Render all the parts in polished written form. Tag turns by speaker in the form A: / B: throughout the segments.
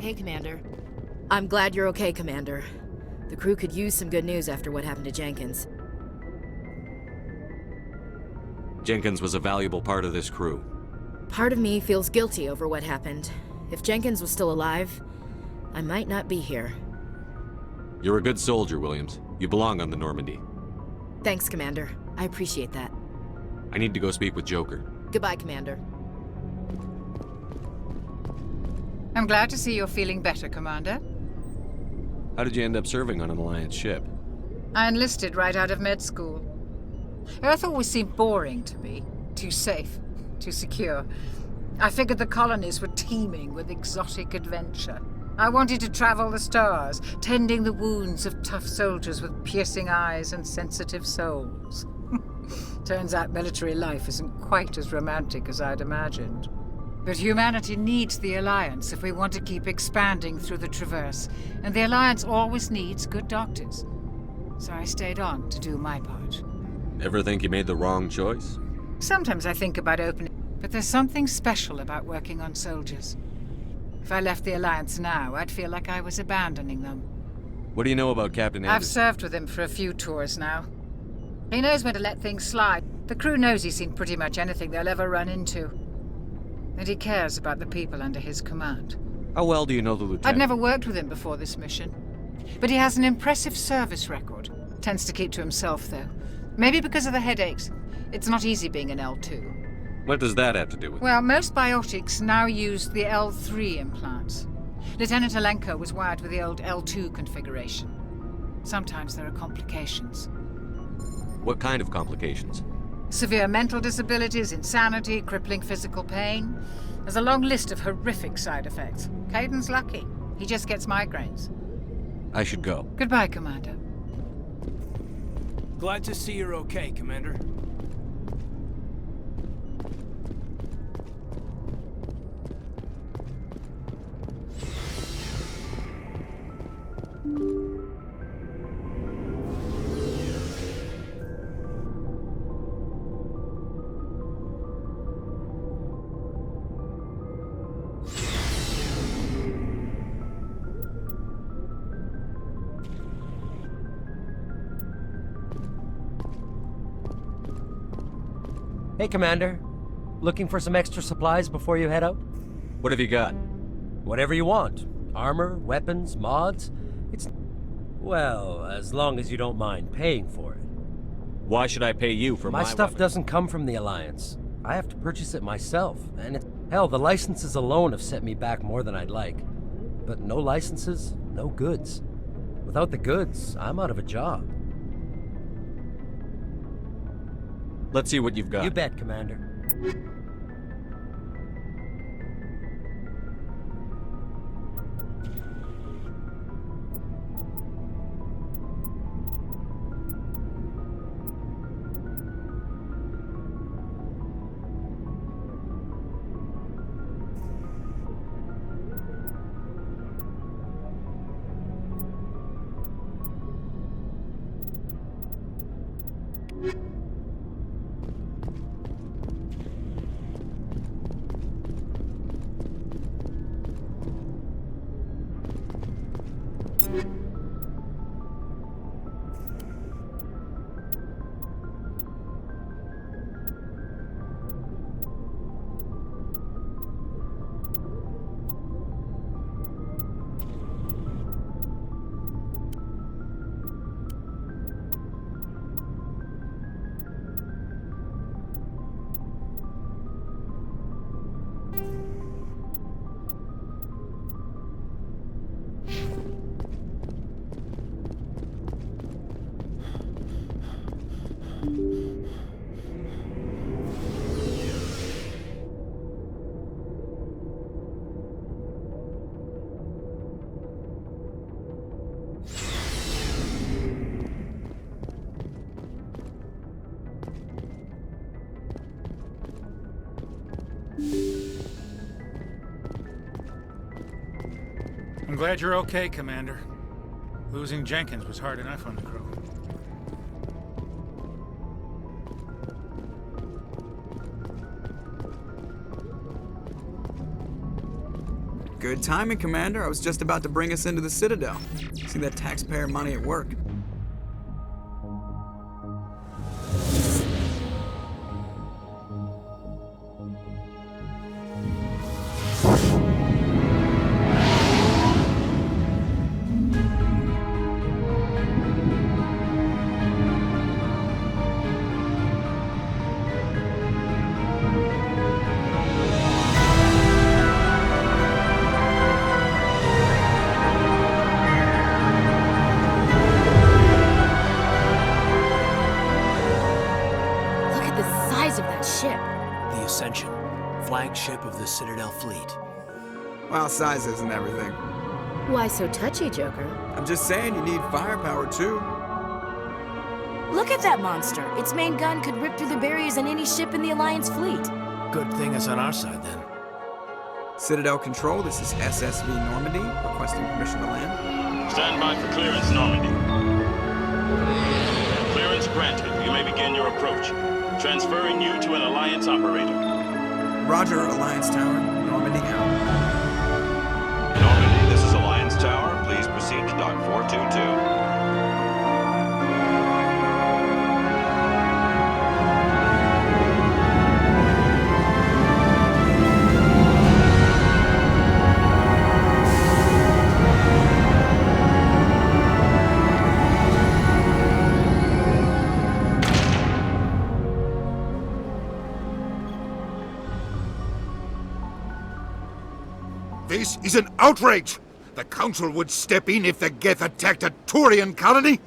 A: okay, Commander.
B: I'm glad you're okay, Commander. The crew could use some good news after what happened to Jenkins.
C: Jenkins was a valuable part of this crew.
B: Part of me feels guilty over what happened. If Jenkins was still alive, I might not be here.
C: You're a good soldier, Williams. You belong on the Normandy.
B: Thanks, Commander. I appreciate that.
C: I need to go speak with Joker.
B: Goodbye, Commander.
D: I'm glad to see you're feeling better, Commander.
C: How did you end up serving on an Alliance ship?
D: I enlisted right out of med school. Earth always seemed boring to me. Too safe, too secure. I figured the colonies were teeming with exotic adventure. I wanted to travel the stars, tending the wounds of tough soldiers with piercing eyes and sensitive souls. Turns out military life isn't quite as romantic as I'd imagined. But humanity needs the Alliance if we want to keep expanding through the Traverse, and the Alliance always needs good doctors. So I stayed on to do my part.
C: Ever think you made the wrong choice?
D: Sometimes I think about opening, but there's something special about working on soldiers. If I left the Alliance now, I'd feel like I was abandoning them.
C: What do you know about Captain
D: I've
C: Anderson?
D: served with him for a few tours now. He knows when to let things slide. The crew knows he's seen pretty much anything they'll ever run into. And he cares about the people under his command.
C: How well do you know the lieutenant?
D: I'd never worked with him before this mission. But he has an impressive service record. Tends to keep to himself, though. Maybe because of the headaches. It's not easy being an L2.
C: What does that have to do with it?
D: Well, most biotics now use the L3 implants. Lieutenant Alenko was wired with the old L2 configuration. Sometimes there are complications.
C: What kind of complications?
D: Severe mental disabilities, insanity, crippling physical pain. There's a long list of horrific side effects. Caden's lucky. He just gets migraines.
C: I should go.
D: Goodbye, Commander.
E: Glad to see you're okay, Commander.
F: Hey, Commander. Looking for some extra supplies before you head out?
C: What have you got?
F: Whatever you want. Armor, weapons, mods. It's... well, as long as you don't mind paying for it.
C: Why should I pay you for my
F: stuff
C: weapons?
F: doesn't come from the Alliance. I have to purchase it myself, and hell, the licenses alone have set me back more than I'd like. But no licenses, no goods. Without the goods, I'm out of a job.
C: Let's see what you've got.
F: You bet, Commander.
G: I'm glad you're okay, Commander. Losing Jenkins was hard enough on the crew.
A: Good timing, Commander. I was just about to bring us into the Citadel. See that taxpayer money at work.
E: The Ascension, flagship of the Citadel fleet.
A: Well, size isn't everything.
B: Why so touchy, Joker?
A: I'm just saying you need firepower, too.
H: Look at that monster. Its main gun could rip through the barriers in any ship in the Alliance fleet.
E: Good thing it's on our side, then.
A: Citadel Control, this is SSV Normandy, requesting permission to land.
I: Stand by for clearance, Normandy. Clearance granted. You may begin your approach. Transferring you to an Alliance operator.
A: Roger, Alliance Tower. Normandy out.
I: Normandy, this is Alliance Tower. Please proceed to Dock 422.
J: This is an outrage! The Council would step in if the Geth attacked a Turian colony?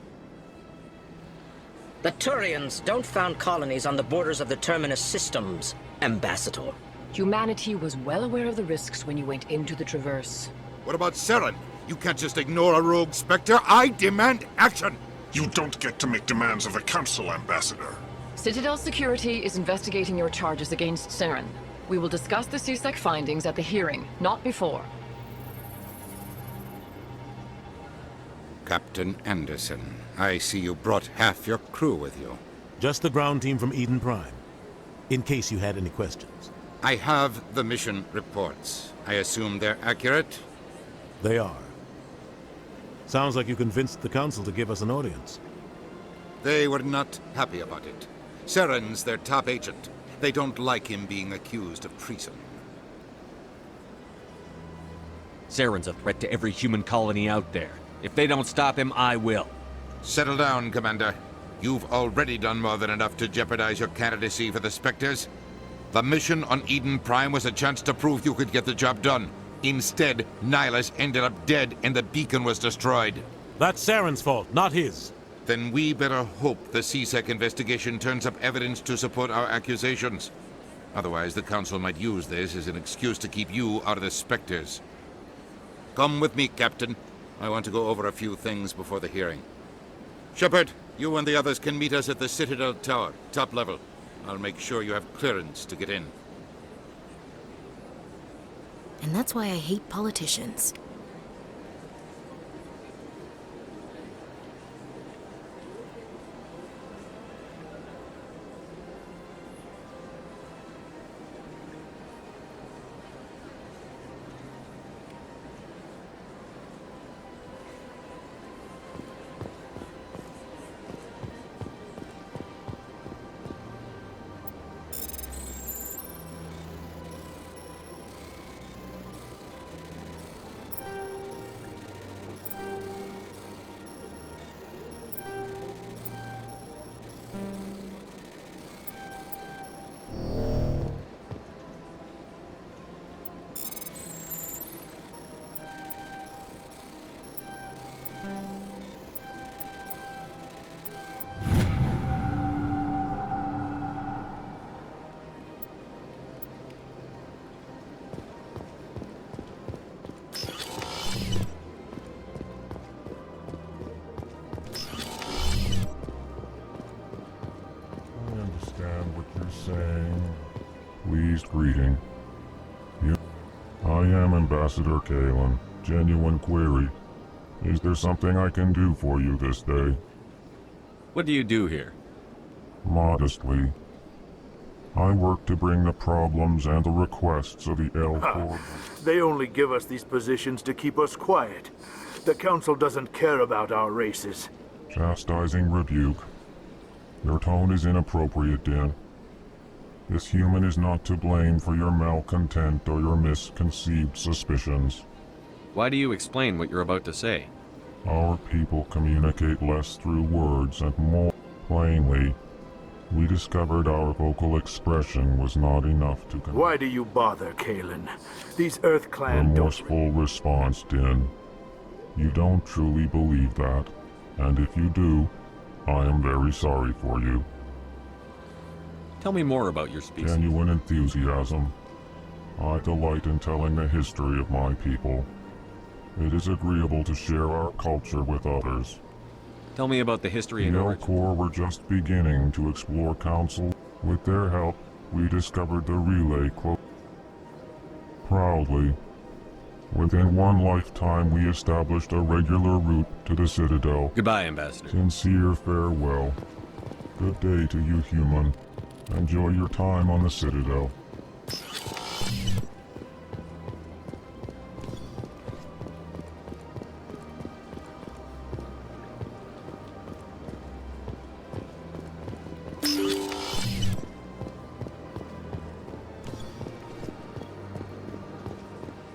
K: The Turians don't found colonies on the borders of the Terminus systems, Ambassador.
L: Humanity was well aware of the risks when you went into the Traverse.
J: What about Saren? You can't just ignore a rogue Spectre. I demand action!
M: You don't get to make demands of the Council, Ambassador.
L: Citadel Security is investigating your charges against Saren. We will discuss the CSEC findings at the hearing, not before.
J: Captain Anderson, I see you brought half your crew with you.
N: Just the ground team from Eden Prime, in case you had any questions.
J: I have the mission reports. I assume they're accurate?
N: They are. Sounds like you convinced the Council to give us an audience.
J: They were not happy about it. Saren's their top agent. They don't like him being accused of treason.
C: Saren's a threat to every human colony out there. If they don't stop him, I will.
J: Settle down, Commander. You've already done more than enough to jeopardize your candidacy for the Spectres. The mission on Eden Prime was a chance to prove you could get the job done. Instead, Nihilus ended up dead and the beacon was destroyed.
N: That's Saren's fault, not his.
J: Then we better hope the CSEC investigation turns up evidence to support our accusations. Otherwise, the Council might use this as an excuse to keep you out of the Spectres. Come with me, Captain. I want to go over a few things before the hearing. Shepard, you and the others can meet us at the Citadel Tower, top level. I'll make sure you have clearance to get in.
H: And that's why I hate politicians.
M: Pleased greeting. I am Ambassador Kalen. Genuine query. Is there something I can do for you this day?
C: What do you do here?
M: Modestly. I work to bring the problems and the requests of the Elcor.
O: They only give us these positions to keep us quiet. The Council doesn't care about our races.
M: Chastising rebuke. Your tone is inappropriate, Din. This human is not to blame for your malcontent or your misconceived suspicions.
C: Why do you explain what you're about to say?
M: Our people communicate less through words and more plainly. We discovered our vocal expression was not enough to
O: Why do you bother, Kalen? These Earth Clan don't...
M: Remorseful response, Din. You don't truly believe that, and if you do, I am very sorry for you.
C: Tell me more about your species.
M: Genuine enthusiasm. I delight in telling the history of my people. It is agreeable to share our culture with others.
C: Tell me about the history
M: The
C: and origin.
M: Elcor were just beginning to explore Council. With their help, we discovered the relay cloak. Proudly, within one lifetime we established a regular route to the Citadel.
C: Goodbye, Ambassador.
M: Sincere farewell. Good day to you, human. Enjoy your time on the Citadel.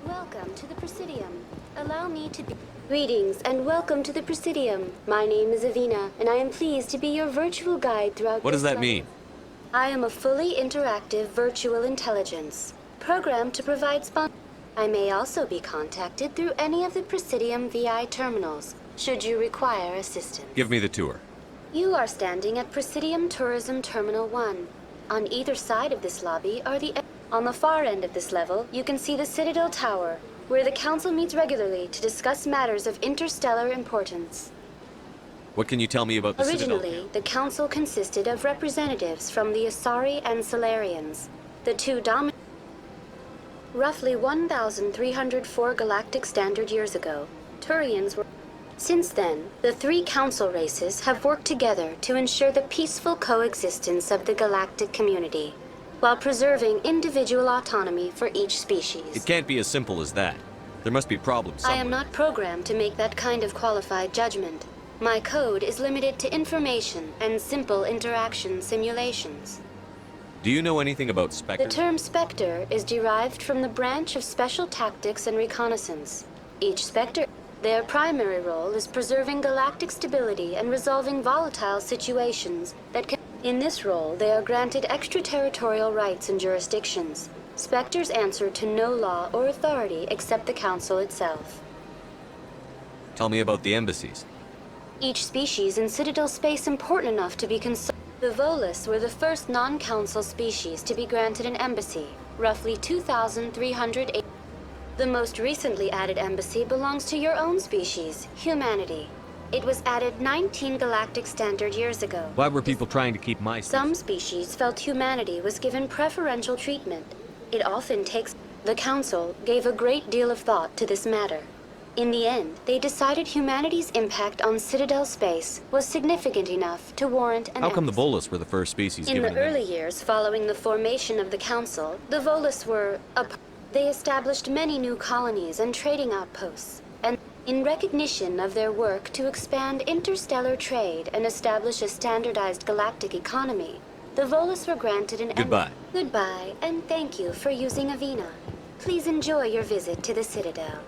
P: Welcome to the Presidium. Allow me to be... Greetings and welcome to the Presidium. My name is Avina, and I am pleased to be your virtual guide throughout
C: What does
P: this
C: that mean?
P: I am a fully interactive virtual intelligence, programmed to provide I may also be contacted through any of the Presidium VI terminals, should you require assistance.
C: Give me the tour.
P: You are standing at Presidium Tourism Terminal 1. On either side of this lobby are the... On the far end of this level, you can see the Citadel Tower, where the Council meets regularly to discuss matters of interstellar importance.
C: What can you tell me about the Citadel?
P: Originally, the Council consisted of representatives from the Asari and Solarians, the two dominant... Roughly 1,304 galactic standard years ago, Turians were... Since then, the three Council races have worked together to ensure the peaceful coexistence of the galactic community, while preserving individual autonomy for each species.
C: It can't be as simple as that. There must be problems somewhere.
P: I am not programmed to make that kind of qualified judgment. My code is limited to information and simple interaction simulations.
C: Do you know anything about Spectre?
P: The term Spectre is derived from the branch of Special Tactics and Reconnaissance. Each Spectre, their primary role is preserving galactic stability and resolving volatile situations that can... In this role, they are granted extraterritorial rights and jurisdictions. Spectres answer to no law or authority except the Council itself.
C: Tell me about the embassies.
P: Each species in Citadel space important enough to be concerned. The Volus were the first non-Council species to be granted an embassy, roughly 2,308. The most recently added embassy belongs to your own species, humanity. It was added 19 galactic standard years ago.
C: Why were people trying to keep my...
P: Some species felt humanity was given preferential treatment. It often takes... The Council gave a great deal of thought to this matter. In the end, they decided humanity's impact on Citadel space was significant enough to warrant an...
C: How come the Volus were the first species
P: In
C: given
P: the
C: an
P: early years following the formation of the Council, the Volus were... They established many new colonies and trading outposts, and in recognition of their work to expand interstellar trade and establish a standardized galactic economy, the Volus were granted an...
C: Goodbye.
P: Goodbye, and thank you for using Avina. Please enjoy your visit to the Citadel.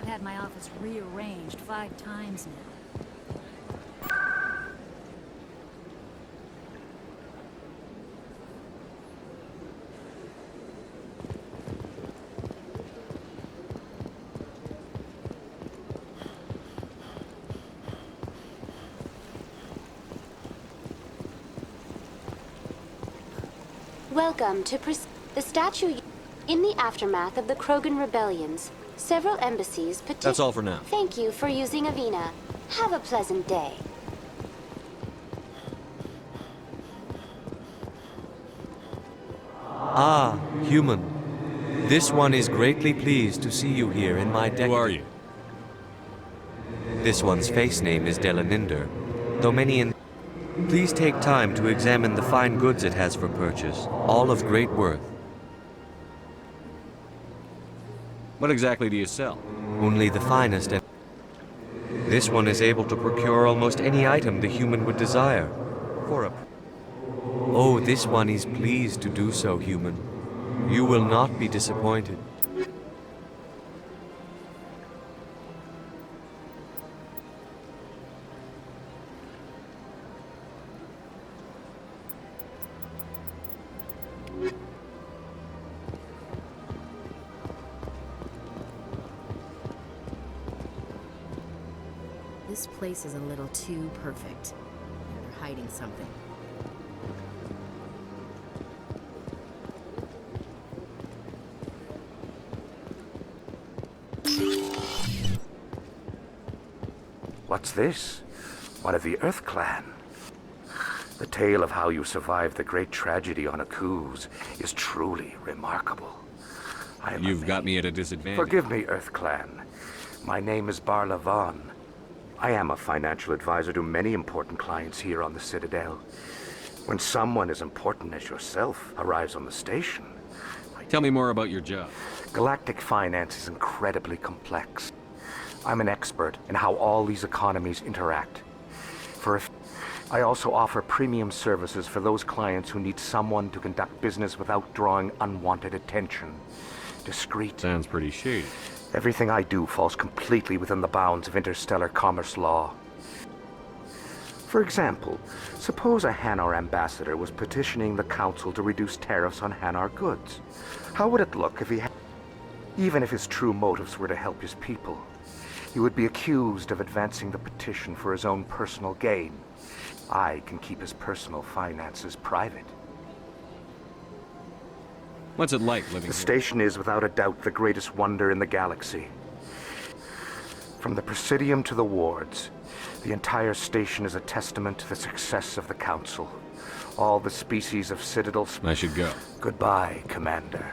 Q: had my office rearranged 5 times now.
P: Welcome to the statue. In the aftermath of the Krogan rebellions, several embassies petitioned.
C: That's all for now.
P: Thank you for using Avina. Have a pleasant day.
R: Ah, human. This one is greatly pleased to see you here in my deck.
C: Who are you?
R: This one's face name is Delaninder, though many in... Please take time to examine the fine goods it has for purchase, all of great worth.
C: What exactly do you sell?
R: Only the finest and... This one is able to procure almost any item the human would desire. For a... Oh, this one is pleased to do so, human. You will not be disappointed.
B: This place is a little too perfect. They're hiding something.
S: What's this? One of the Earth Clan. The tale of how you survived the great tragedy on Akuz is truly remarkable.
C: You've got me at a disadvantage.
S: Forgive me, Earth Clan. My name is Barla Vaughn. I am a financial advisor to many important clients here on the Citadel. When someone as important as yourself arrives on the station...
C: Tell me more about your job.
S: Galactic finance is incredibly complex. I'm an expert in how all these economies interact. I also offer premium services for those clients who need someone to conduct business without drawing unwanted attention. Discreet.
C: Sounds pretty shady.
S: Everything I do falls completely within the bounds of interstellar commerce law. For example, suppose a Hanar ambassador was petitioning the Council to reduce tariffs on Hanar goods. How would it look if even if his true motives were to help his people? He would be accused of advancing the petition for his own personal gain. I can keep his personal finances private.
C: What's it like living here?
S: The station is, without a doubt, the greatest wonder in the galaxy. From the Presidium to the wards, the entire station is a testament to the success of the Council. All the species of Citadel...
C: I should go.
S: Goodbye, Commander.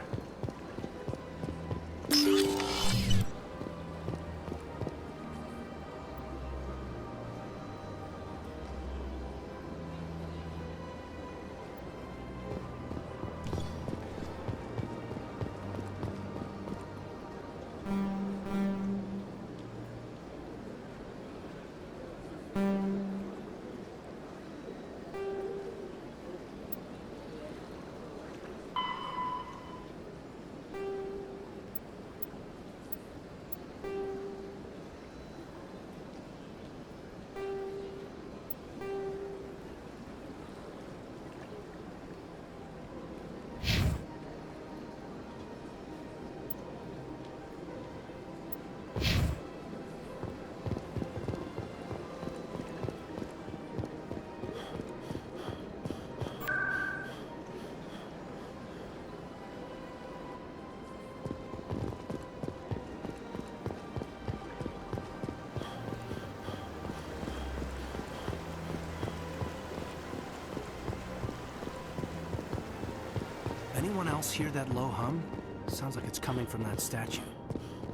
E: Anyone else hear that low hum? Sounds like it's coming from that statue.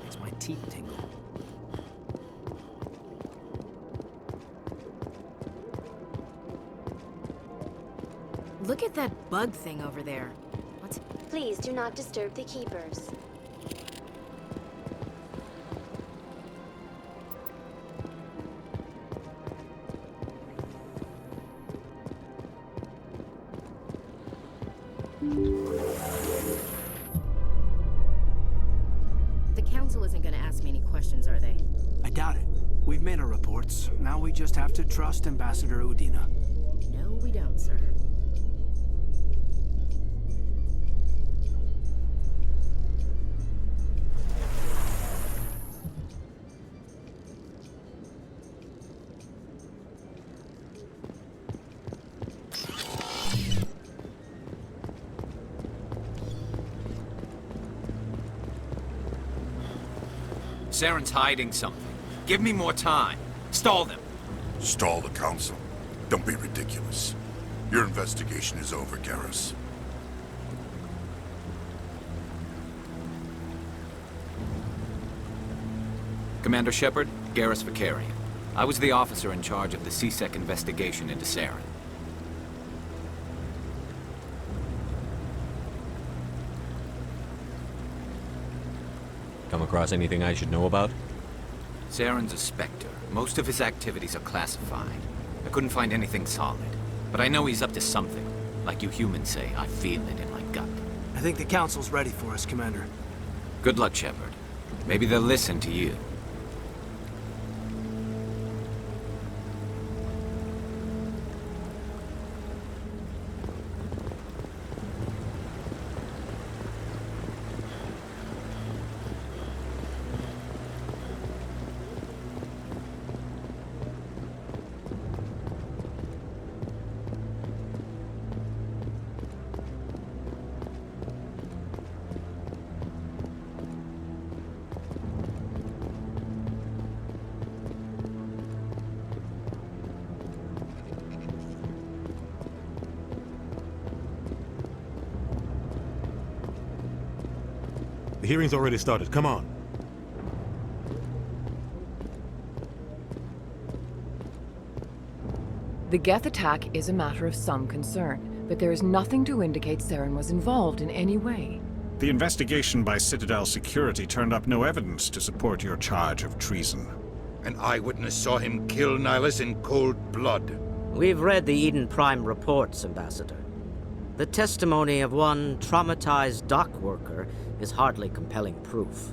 E: Makes my teeth tingle.
B: Look at that bug thing over there. What's...
P: Please do not disturb the keepers.
B: The Council isn't going to ask me any questions investigations, are they?
E: I doubt it. We've made our reports. Now we just have to trust Ambassador Udina.
B: No, we don't, sir.
T: Saren's hiding something. Give me more time. Stall them.
U: Stall the Council? Don't be ridiculous. Your investigation is over, Garrus.
T: Commander Shepard, Garrus Vakarian. I was the officer in charge of the C-Sec investigation into Saren.
C: Come across anything I should know about?
T: Saren's a Spectre. Most of his activities are classified. I couldn't find anything solid. But I know he's up to something. Like you humans say, I feel it in my gut.
E: I think the Council's ready for us, Commander.
T: Good luck, Shepard. Maybe they'll listen to you.
N: The hearing's already started. Come on.
L: The Geth attack is a matter of some concern, but there is nothing to indicate Saren was involved in any way.
G: The investigation by Citadel Security turned up no evidence to support your charge of treason.
J: An eyewitness saw him kill Nihilus in cold blood.
K: We've read the Eden Prime reports, Ambassador. The testimony of one traumatized dock worker is hardly compelling proof.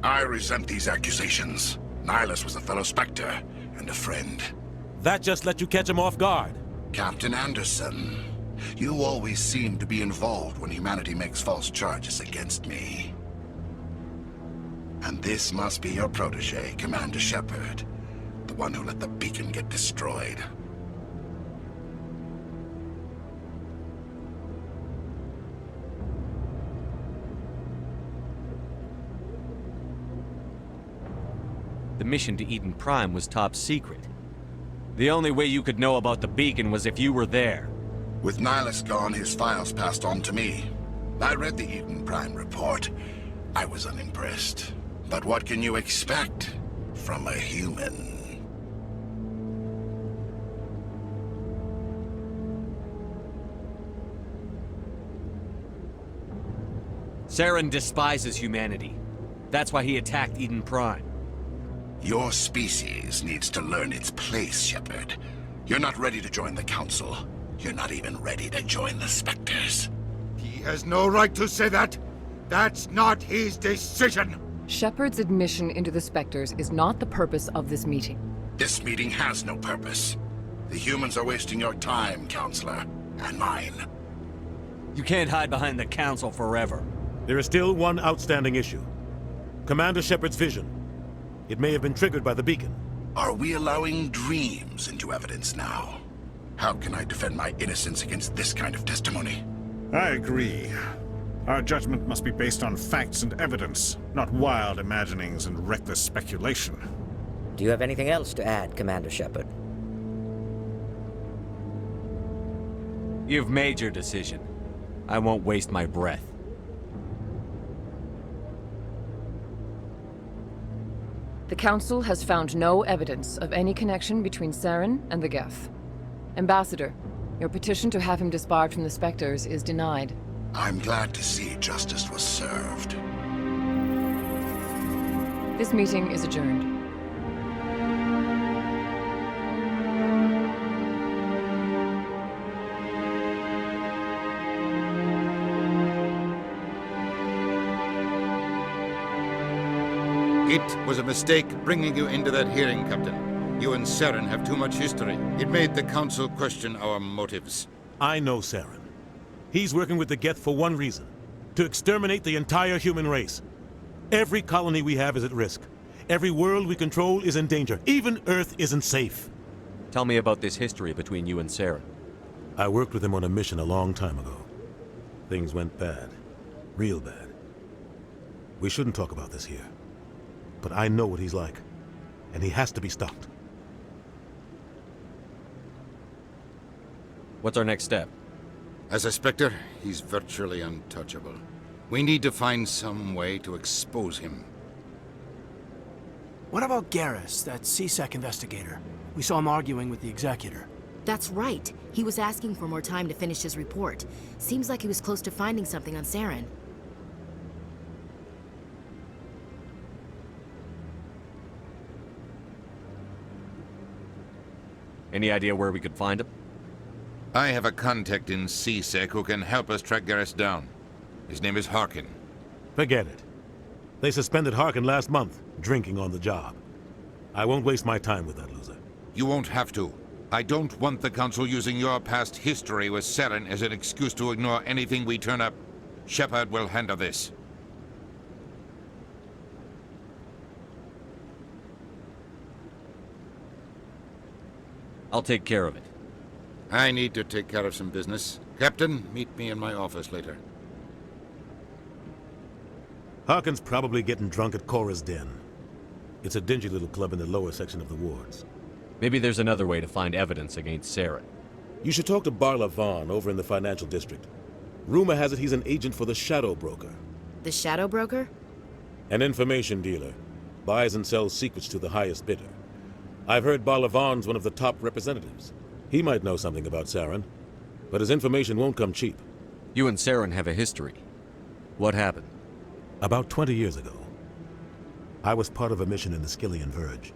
U: I resent these accusations. Nihilus was a fellow Spectre and a friend.
N: That just let you catch him off guard.
U: Captain Anderson, you always seem to be involved when humanity makes false charges against me. And this must be your protege, Commander Shepard, the one who let the beacon get destroyed.
C: The mission to Eden Prime was top secret. The only way you could know about the beacon was if you were there.
U: With Nihilus gone, his files passed on to me. I read the Eden Prime report. I was unimpressed. But what can you expect from a human?
C: Saren despises humanity. That's why he attacked Eden Prime.
U: Your species needs to learn its place, Shepard. You're not ready to join the Council. You're not even ready to join the Spectres.
J: He has no right to say that. That's not his decision.
L: Shepard's admission into the Spectres is not the purpose of this meeting.
U: This meeting has no purpose. The humans are wasting your time, Counselor, and mine.
C: You can't hide behind the Council forever.
N: There is still one outstanding issue. Commander Shepard's vision. It may have been triggered by the beacon.
U: Are we allowing dreams into evidence now? How can I defend my innocence against this kind of testimony?
G: I agree. Our judgment must be based on facts and evidence, not wild imaginings and reckless speculation.
K: Do you have anything else to add, Commander Shepard?
C: You've made your decision. I won't waste my breath.
L: The Council has found no evidence of any connection between Saren and the Geth. Ambassador, your petition to have him disbarred from the Spectres is denied.
U: I'm glad to see justice was served.
L: This meeting is adjourned.
J: It was a mistake bringing you into that hearing, Captain. You and Saren have too much history. It made the Council question our motives.
N: I know Saren. He's working with the Geth for one reason. To exterminate the entire human race. Every colony we have is at risk. Every world we control is in danger. Even Earth isn't safe.
C: Tell me about this history between you and Saren.
N: I worked with him on a mission a long time ago. Things went bad. Real bad. We shouldn't talk about this here. But I know what he's like. And he has to be stopped.
C: What's our next step?
J: As a Spectre, he's virtually untouchable. We need to find some way to expose him.
E: What about Garrus, that CSEC investigator? We saw him arguing with the Executor.
H: That's right. He was asking for more time to finish his report. Seems like he was close to finding something on Saren.
C: Any idea where we could find him?
J: I have a contact in CSEC who can help us track Garrus down. His name is Harkin.
N: Forget it. They suspended Harkin last month, drinking on the job. I won't waste my time with that loser.
J: You won't have to. I don't want the Council using your past history with Saren as an excuse to ignore anything we turn up. Shepard will handle this.
C: I'll take care of it.
J: I need to take care of some business. Captain, meet me in my office later.
N: Harkin's probably getting drunk at Cora's Den. It's a dingy little club in the lower section of the wards.
C: Maybe there's another way to find evidence against Saren.
N: You should talk to Barla Vaughn over in the financial district. Rumor has it he's an agent for the Shadow Broker.
B: The Shadow Broker?
N: An information dealer. Buys and sells secrets to the highest bidder. I've heard Barla Vaughn's one of the top representatives. He might know something about Saren, but his information won't come cheap.
C: You and Saren have a history. What happened?
N: About 20 years ago, I was part of a mission in the Skillian Verge.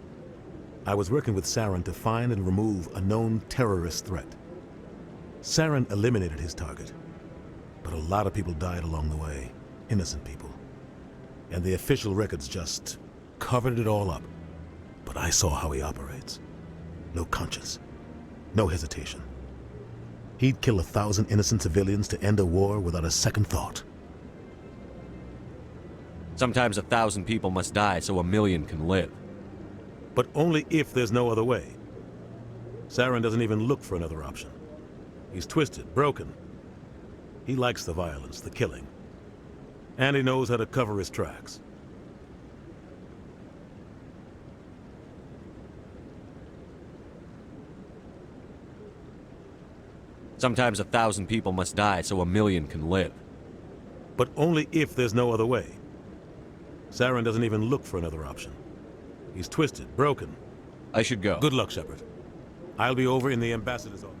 N: I was working with Saren to find and remove a known terrorist threat. Saren eliminated his target, but a lot of people died along the way, innocent people. And the official records just covered it all up. But I saw how he operates. No conscience, no hesitation. He'd kill 1,000 innocent civilians to end a war without a second thought.
C: Sometimes 1,000 people must die so 1,000,000 can live.
N: But only if there's no other way. Saren doesn't even look for another option. He's twisted, broken. He likes the violence, the killing. And he knows how to cover his tracks.
C: Sometimes 1,000 people must die so 1,000,000 can live.
N: But only if there's no other way. Saren doesn't even look for another option. He's twisted, broken.
C: I should go.
N: Good luck, Shepard. I'll be over in the ambassador's office.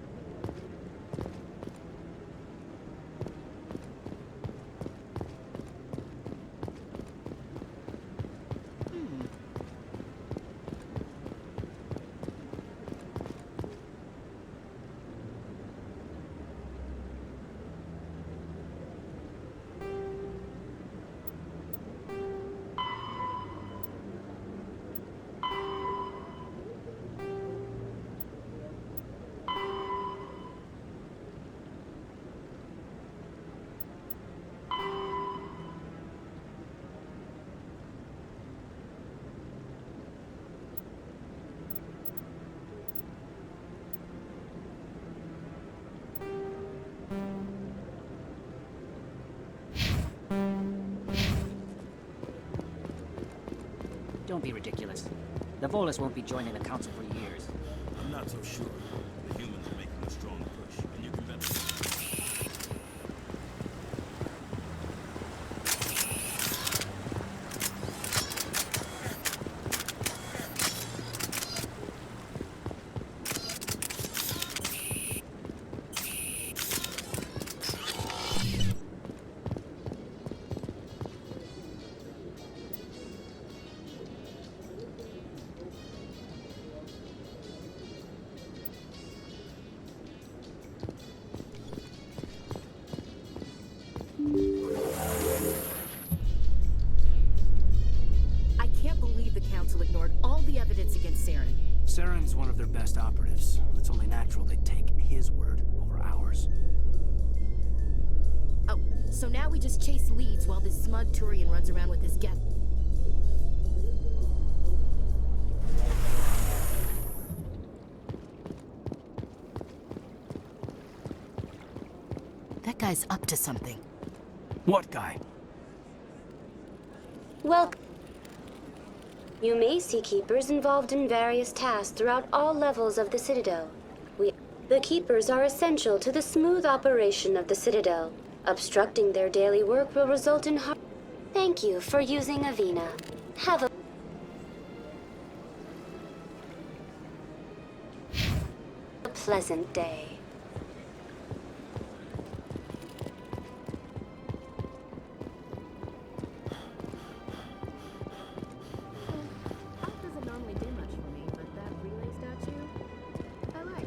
D: Don't be ridiculous. The Volus won't be joining the Council for years.
N: I'm not so sure. The humans are making a strong push, and you can bet.
B: So now we just chase leads while this smug Turian runs around with his geth. That guy's up to something.
E: What guy?
P: Welcome. You may see Keepers involved in various tasks throughout all levels of the Citadel. The Keepers are essential to the smooth operation of the Citadel. Obstructing their daily work will result in harm. Thank you for using Avina. Have a pleasant day.
B: Doesn't normally do much for me, but that relay statue, I like.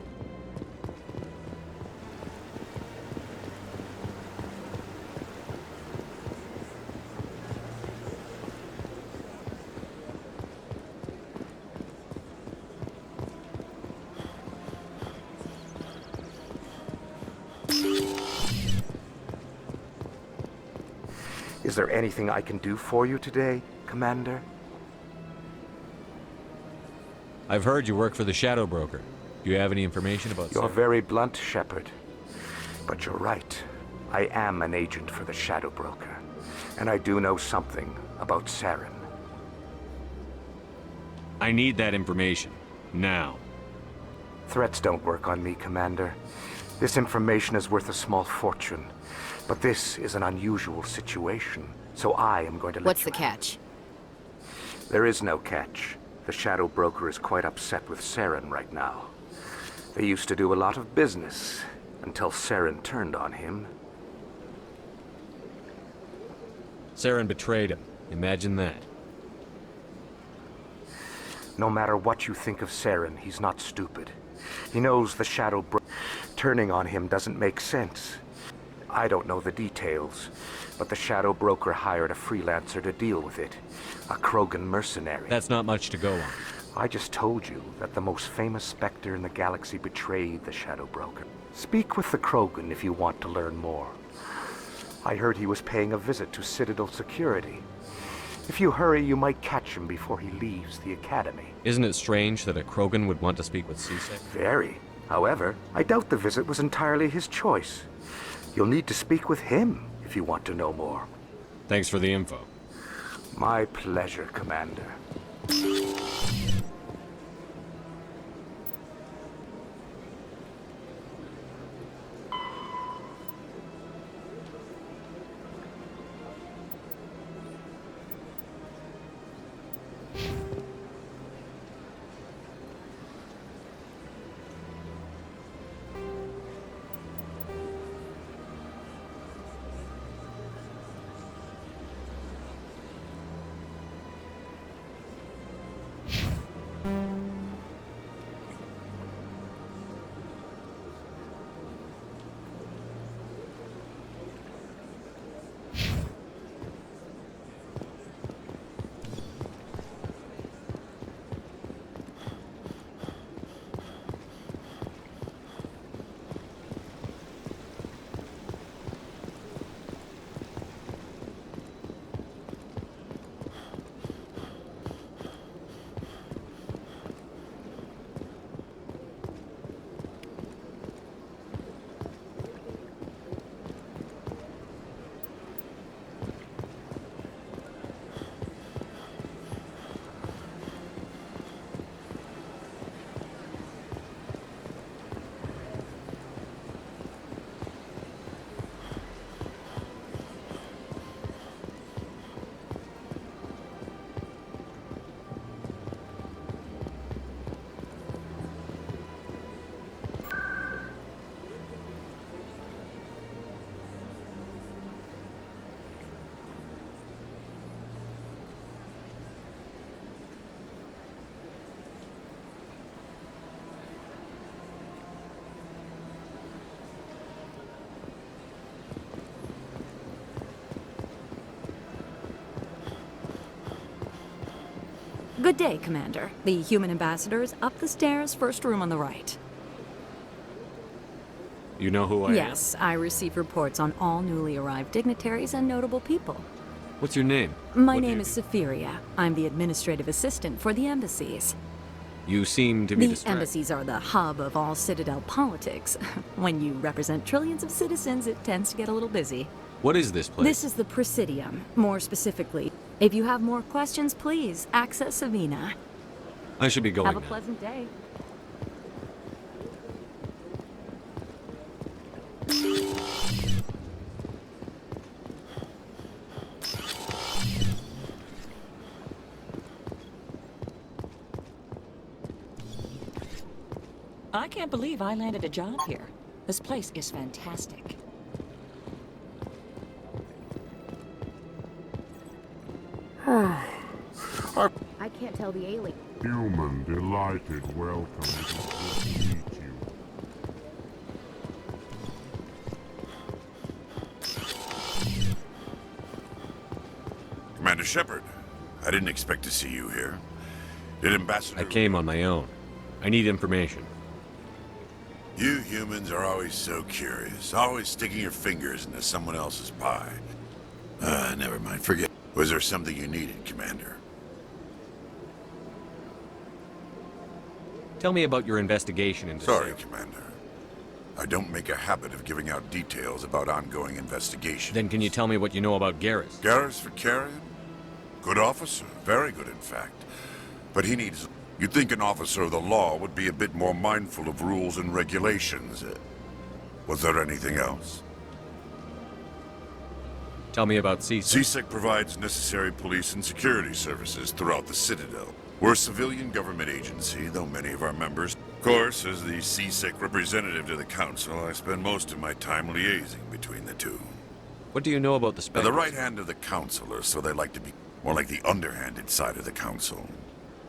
S: Is there anything I can do for you today, Commander?
C: I've heard you work for the Shadow Broker. Do you have any information about
S: You're
C: Saren?
S: very blunt, Shepard. But you're right. I am an agent for the Shadow Broker. And I do know something about Saren.
C: I need that information. Now.
S: Threats don't work on me, Commander. This information is worth a small fortune. But this is an unusual situation, so I am going to let
B: What's
S: you
B: the catch?
S: There is no catch. The Shadow Broker is quite upset with Saren right now. They used to do a lot of business, until Saren turned on him.
C: Saren betrayed him. Imagine that.
S: No matter what you think of Saren, he's not stupid. He knows the Shadow Broker. Turning on him doesn't make sense. I don't know the details, but the Shadow Broker hired a freelancer to deal with it. A Krogan mercenary.
C: That's not much to go on.
S: I just told you that the most famous Spectre in the galaxy betrayed the Shadow Broker. Speak with the Krogan if you want to learn more. I heard he was paying a visit to Citadel security. If you hurry, you might catch him before he leaves the Academy.
C: Isn't it strange that a Krogan would want to speak with C-Sec?
S: Very. However, I doubt the visit was entirely his choice. You'll need to speak with him if you want to know more.
C: Thanks for the info.
S: My pleasure, Commander.
Q: Good day, Commander. The human ambassador is up the stairs, first room on the right.
C: You know who I am?
Q: Yes, I receive reports on all newly arrived dignitaries and notable people.
C: What's your name?
Q: My name is Safiria. I'm the administrative assistant for the embassies.
C: You seem to be
Q: The
C: distracted.
Q: embassies are the hub of all Citadel politics. When you represent trillions of citizens, it tends to get a little busy.
C: What is this place?
Q: This is the Presidium, more specifically. If you have more questions, please access Savina.
C: I should be going
Q: Have a
C: now.
Q: pleasant day.
F: I can't believe I landed a job here. This place is fantastic.
B: I can't tell the alien.
M: Human, delighted, welcome. It is good to meet you.
V: Commander Shepard, I didn't expect to see you here. Did Ambassador...
C: I came on my own. I need information.
V: You humans are always so curious, always sticking your fingers into someone else's pie. Never mind, forget. Was there something you needed, Commander?
C: Tell me about your investigation into
V: Sorry, Commander. I don't make a habit of giving out details about ongoing investigations.
C: Then can you tell me what you know about Garrus?
V: Garrus Vakarian? Good officer, very good in fact. But he needs... You'd think an officer of the law would be a bit more mindful of rules and regulations. Was there anything else?
C: Tell me about CSEC.
V: CSEC provides necessary police and security services throughout the Citadel. We're a civilian government agency, though many of our members... Of course, as the CSEC representative to the Council, I spend most of my time liaising between the two.
C: What do you know about the
V: They're
C: Spectres?
V: the right hand of the Councilor, so they like to be more like the underhanded side of the Council.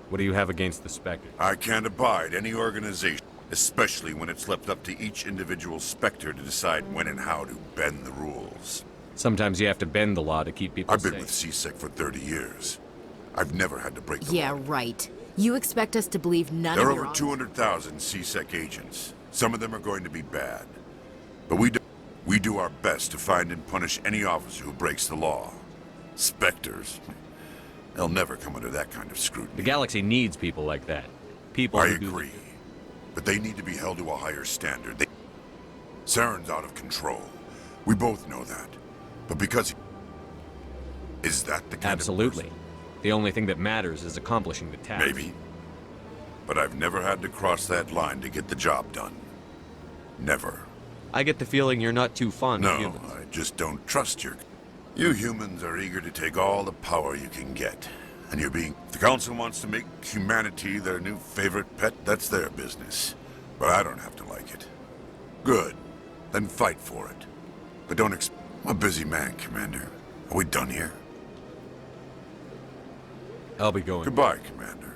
C: What do you have against the Spectres?
V: I can't abide any organization, especially when it's left up to each individual Spectre to decide when and how to bend the rules.
C: Sometimes you have to bend the law to keep people
V: I've been
C: safe.
V: with CSEC for 30 years. I've never had to break the law.
B: Yeah, right. You expect us to believe none
V: There
B: of
V: are
B: your...
V: over 200,000 CSEC agents. Some of them are going to be bad. But we do our best to find and punish any officer who breaks the law. Spectres, they'll never come under that kind of scrutiny.
C: The galaxy needs people like that. People
V: I
C: who do-
V: agree. But they need to be held to a higher standard. Saren's out of control. We both know that. But because... Is that the kind
C: Absolutely. The only thing that matters is accomplishing the task.
V: Maybe. But I've never had to cross that line to get the job done. Never.
C: I get the feeling you're not too fond of
V: No,
C: humans.
V: I just don't trust your... You humans are eager to take all the power you can get. And you're being... If the Council wants to make humanity their new favorite pet, that's their business. But I don't have to like it. Good. Then fight for it. But don't I'm a busy man, Commander. Are we done here?
C: I'll be going.
V: Goodbye, Commander.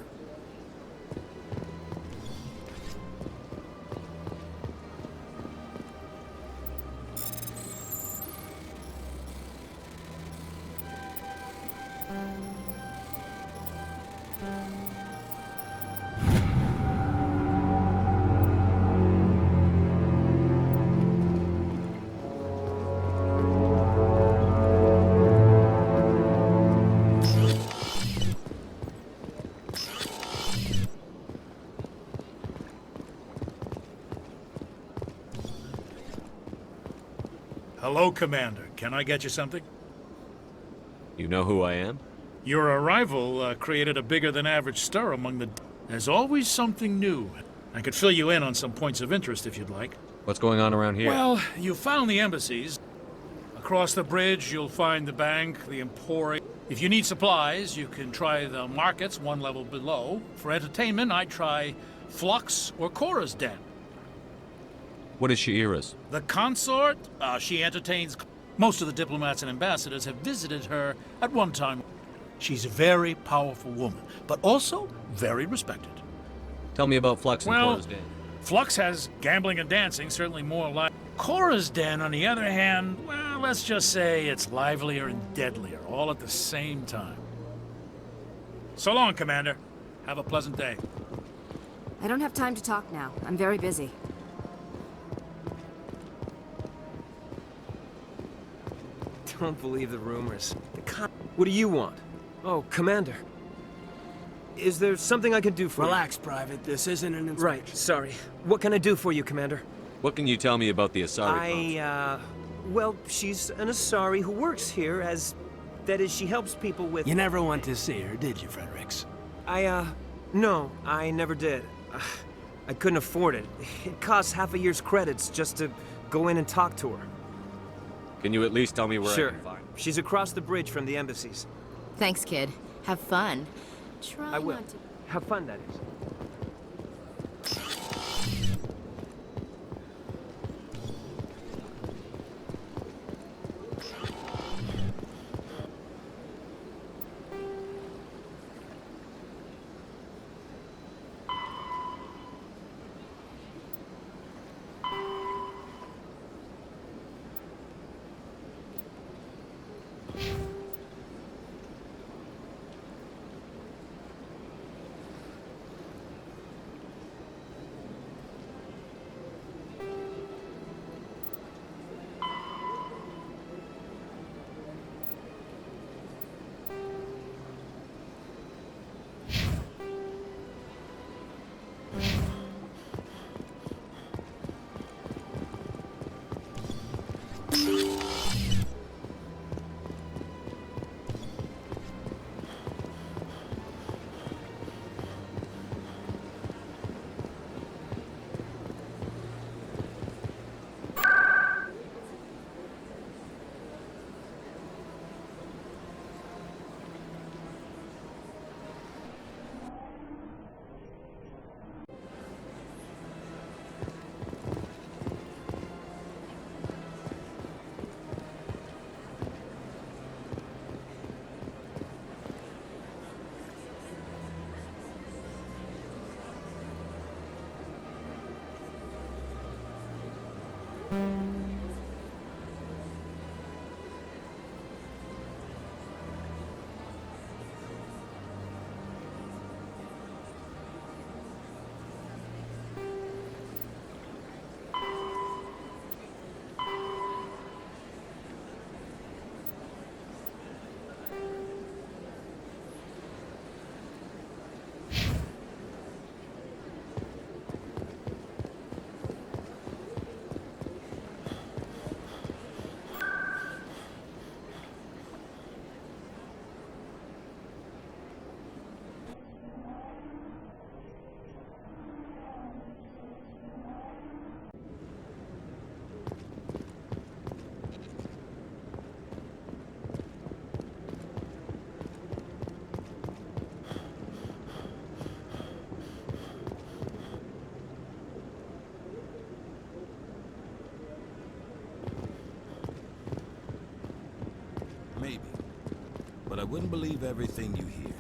W: Hello, Commander. Can I get you something?
C: You know who I am?
W: Your arrival created a bigger-than-average stir among the... There's always something new. I could fill you in on some points of interest if you'd like.
C: What's going on around here?
W: Well, you found the embassies. Across the bridge, you'll find the bank, the emporium. If you need supplies, you can try the markets one level below. For entertainment, I'd try Flux or Cora's Den.
C: What is Sha'ira's?
W: The consort, she entertains... Most of the diplomats and ambassadors have visited her at one time. She's a very powerful woman, but also very respected.
C: Tell me about Flux and
W: Well,
C: Cora's Den.
W: Flux has gambling and dancing, certainly more like... Cora's Den, on the other hand, well, let's just say it's livelier and deadlier, all at the same time. So long, Commander. Have a pleasant day.
H: I don't have time to talk now. I'm very busy.
A: Don't believe the rumors. What do you want? Oh, Commander. Is there something I can do for you?
E: Relax, Private. This isn't an inspection.
A: Right, sorry. What can I do for you, Commander?
C: What can you tell me about the Asari?
A: Well, she's an Asari who works here as... That is, she helps people with...
E: You never went to see her, did you, Fredericks?
A: No, I never did. I couldn't afford it. It costs half a year's credits just to go in and talk to her.
C: Can you at least tell me where I can find her?
A: She's across the bridge from the embassies.
B: Thanks, kid. Have fun. Try
A: I will.
B: not to...
A: Have fun, that is.
I: Maybe. But I wouldn't believe everything you hear.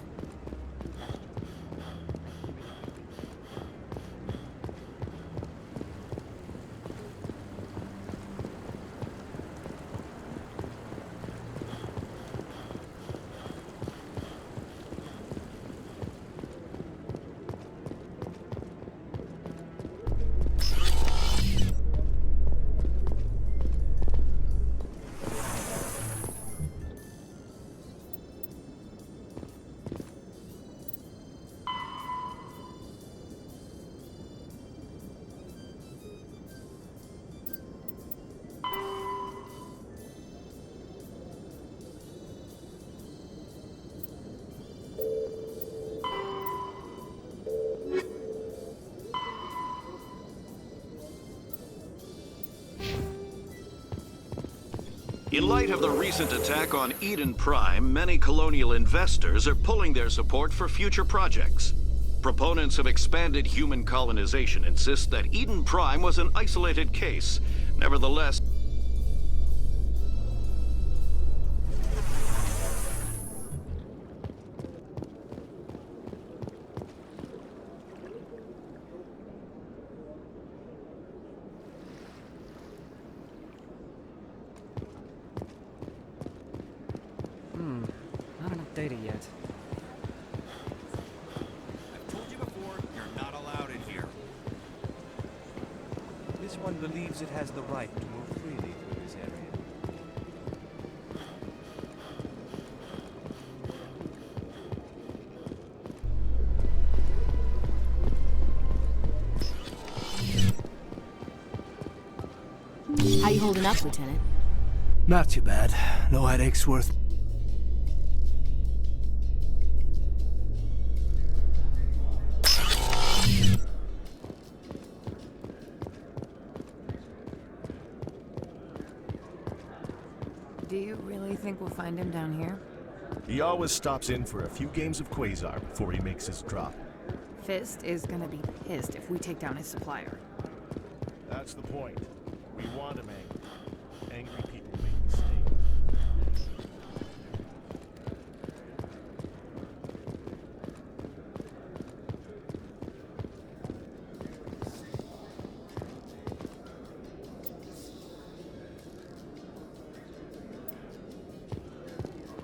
O: In light of the recent attack on Eden Prime, many colonial investors are pulling their support for future projects. Proponents of expanded human colonization insist that Eden Prime was an isolated case. Nevertheless,
A: Not enough data yet.
X: I've told you before, you're not allowed in here.
R: This one believes it has the right to move freely through this area.
H: you holding up, Lieutenant?
E: Not too bad. No headaches worth...
L: Do you really think we'll find him down here?
G: He always stops in for a few games of Quasar before he makes his drop.
L: Fist is gonna be pissed if we take down his supplier.
G: That's the point. We want him angry. Angry people make mistakes.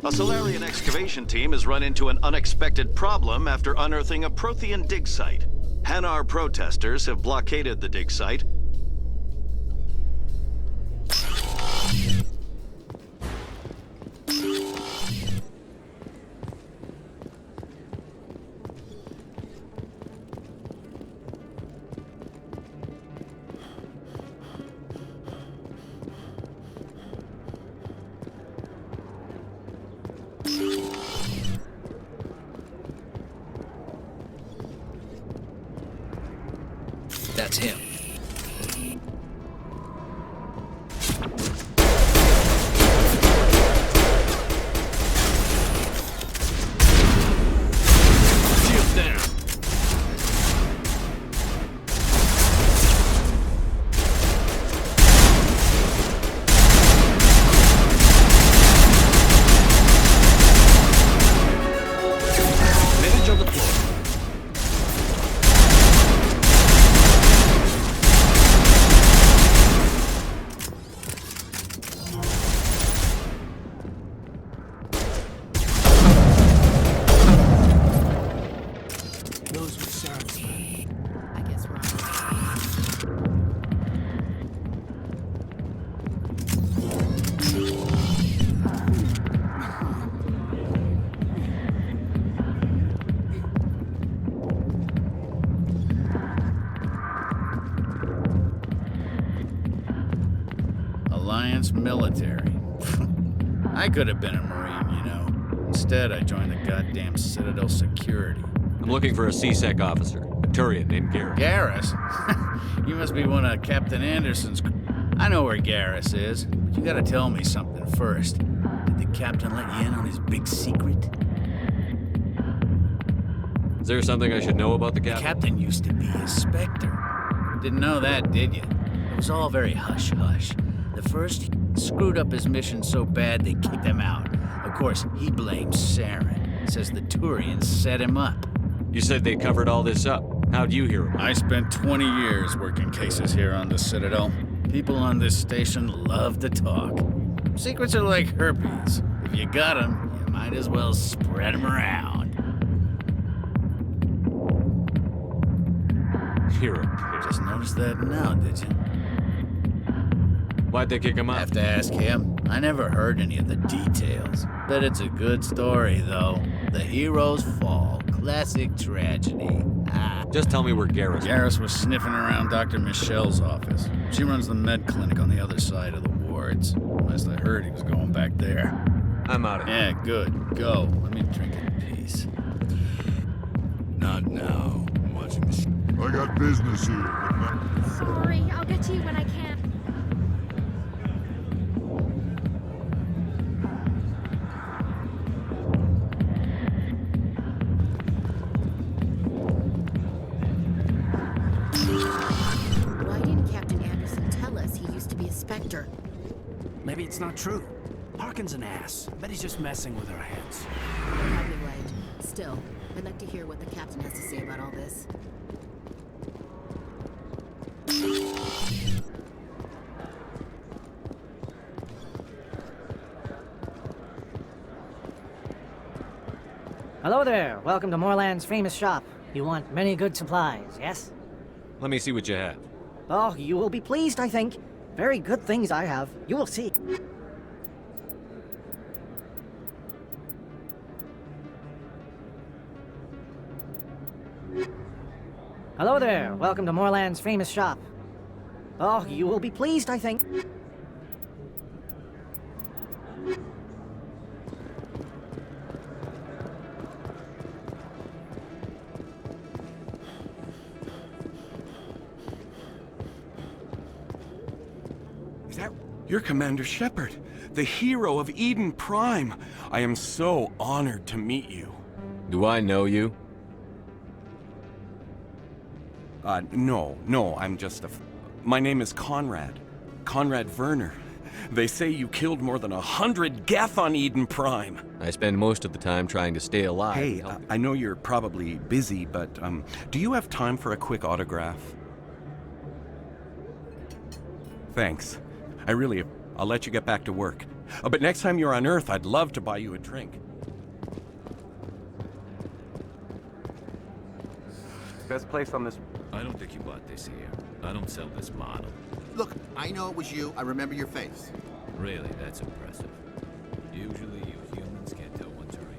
O: A Solarian excavation team has run into an unexpected problem after unearthing a Prothean dig site. Hanar protesters have blockaded the dig site.
K: That's him. Shield down. Advantage on the floor.
E: Those were Saren's men.
B: I guess we're on.
W: Alliance military. I could have been a Marine, you know. Instead, I joined the goddamn Citadel security.
C: I'm looking for a C-Sec officer, a Turian named Garrus.
W: Garrus? You must be one of Captain Anderson's... I know where Garrus is, but you gotta tell me something first. Did the captain let you in on his big secret?
C: Is there something I should know about the captain?
W: The captain used to be a Spectre. Didn't know that, did you? It was all very hush-hush. The first, he screwed up his mission so bad they kicked him out. Of course, he blames Saren. Says the Turians set him up.
C: You said they covered all this up. How'd you hear about it?
W: I spent 20 years working cases here on the Citadel. People on this station love to talk. Secrets are like herpes. If you got them, you might as well spread them around.
C: You're a
W: Just noticed that now, did you?
C: Why'd they kick him out?
W: Have to ask him. I never heard any of the details. Bet it's a good story, though. The heroes fall. Classic tragedy.
C: Just tell me where Garrus is.
W: Garrus was sniffing around Dr. Michelle's office. She runs the med clinic on the other side of the wards. Last I heard, he was going back there.
C: I'm out of here.
W: Yeah, good. Go. Let me drink in peace.
V: Not now. I'm watching this. I got business here, but not...
T: Sorry, I'll get to you when I can.
B: Why didn't Captain Anderson tell us he used to be a Spectre?
E: Maybe it's not true. Harkin's an ass. Bet he's just messing with our heads.
B: You're probably right. Still, I'd like to hear what the captain has to say about all this.
D: Hello there. Welcome to Moorland's famous shop. You want many good supplies, yes?
C: Let me see what you have.
D: Oh, you will be pleased, I think. Very good things I have. You will see. Hello there. Welcome to Moorland's famous shop. Oh, you will be pleased, I think.
J: You're Commander Shepard, the hero of Eden Prime. I am so honored to meet you.
C: Do I know you?
J: No, I'm just my name is Conrad. Conrad Werner. They say you killed more than 100 Geth on Eden Prime.
C: I spend most of the time trying to stay alive.
J: Hey, I know you're probably busy, but do you have time for a quick autograph? Thanks. I'll let you get back to work. But next time you're on Earth, I'd love to buy you a drink. Best place on this...
N: I don't think you bought this here. I don't sell this model.
P: Look, I know it was you. I remember your face.
N: Really, that's impressive. Usually you humans can't tell what's real.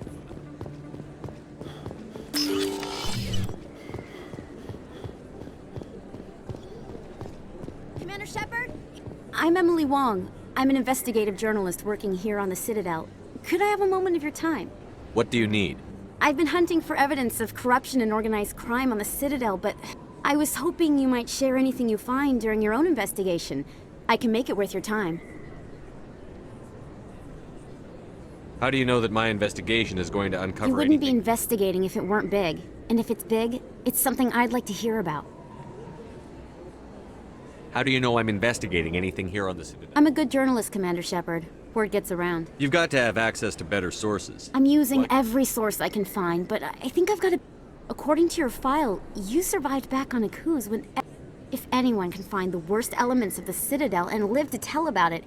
T: Commander Shepard? I'm Emily Wong. I'm an investigative journalist working here on the Citadel. Could I have a moment of your time?
C: What do you need?
T: I've been hunting for evidence of corruption and organized crime on the Citadel, but I was hoping you might share anything you find during your own investigation. I can make it worth your time.
C: How do you know that my investigation is going to uncover
T: You wouldn't be
C: anything?
T: investigating if it weren't big. And if it's big, it's something I'd like to hear about.
C: How do you know I'm investigating anything here on the Citadel?
T: I'm a good journalist, Commander Shepard. Word gets around.
C: You've got to have access to better sources.
T: I'm using every source I can find, but I think I've got to... According to your file, you survived back on Akuz when... If anyone can find the worst elements of the Citadel and live to tell about it,